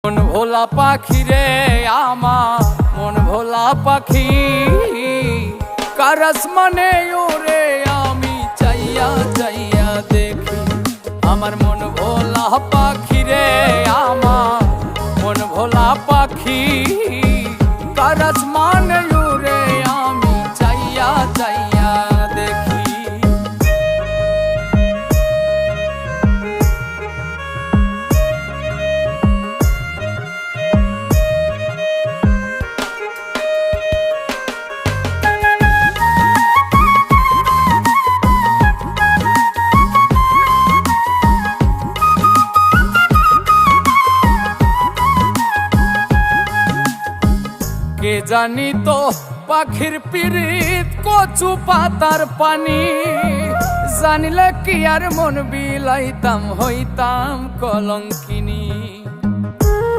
মন ভোলা পাখি রে আমার মন ভোলা পাখি কারাস মানে ওরে আমি চাইয়া চাইয়া দেখি আমার মন ভোলা পাখি রে আমার মন ভোলা পাখি কারাস মানে ওরে আমি চাইয়া চাইয়া দেখি। কে জানি তো পাখির পিরিত কচু পাতার পানি জানিলে কি আর মন বিলাইতাম হইতাম কলঙ্কি।